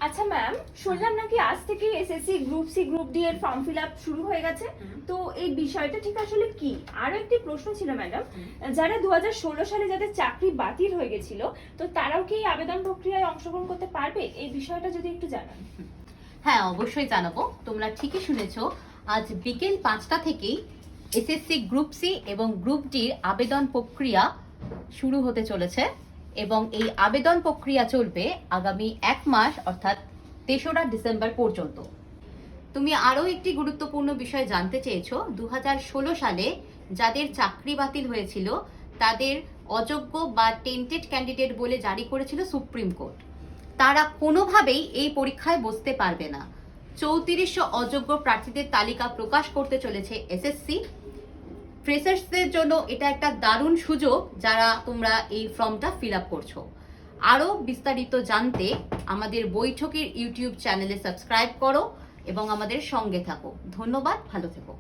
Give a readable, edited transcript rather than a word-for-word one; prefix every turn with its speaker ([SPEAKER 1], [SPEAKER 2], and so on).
[SPEAKER 1] আচ্ছা ম্যাম, শুনলাম নাকি আজ থেকে SSC group C group D এর ফর্ম ফিল আপ শুরু হয়ে গেছে। তো এই বিষয়টা ঠিক আসলে কি? আরো একটি প্রশ্ন ছিল ম্যাডাম, যারা 2016 সালে যাদের চাকরি বাতিল হয়ে গেছিল, তো তারাও কি এই আবেদন প্রক্রিয়ায় অংশগ্রহণ করতে পারবে? এই বিষয়টা যদি একটু জানান।
[SPEAKER 2] হ্যাঁ, অবশ্যই জানাবো। তোমরা ঠিকই শুনেছো, আজ বিকেল 5টা থেকেই এসএসসি গ্রুপ সি এবং গ্রুপ ডির আবেদন প্রক্রিয়া শুরু হতে চলেছে এবং এই আবেদন প্রক্রিয়া চলবে আগামী 1 মাস অর্থাৎ 3রা ডিসেম্বর পর্যন্ত। তুমি আরও একটি গুরুত্বপূর্ণ বিষয় জানতে চেয়েছো, 2016 সালে যাদের চাকরি বাতিল হয়েছিল তাদের অযোগ্য বা টেন্টেড ক্যান্ডিডেট বলে জারি করেছিল সুপ্রিম কোর্ট। তারা কোনোভাবেই এই পরীক্ষায় বসতে পারবে না। 3400 অযোগ্য প্রার্থীদের তালিকা প্রকাশ করতে চলেছে এসএসসি। ফ্রেশার্সদের জন্য এটা একটা দারুণ সুযোগ যারা তোমরা এই ফর্মটা ফিল আপ করছো। আরও বিস্তারিত জানতে আমাদের বৈঠকের ইউটিউব চ্যানেলে সাবস্ক্রাইব করো এবং আমাদের সঙ্গে থাকো। ধন্যবাদ, ভালো থেকো।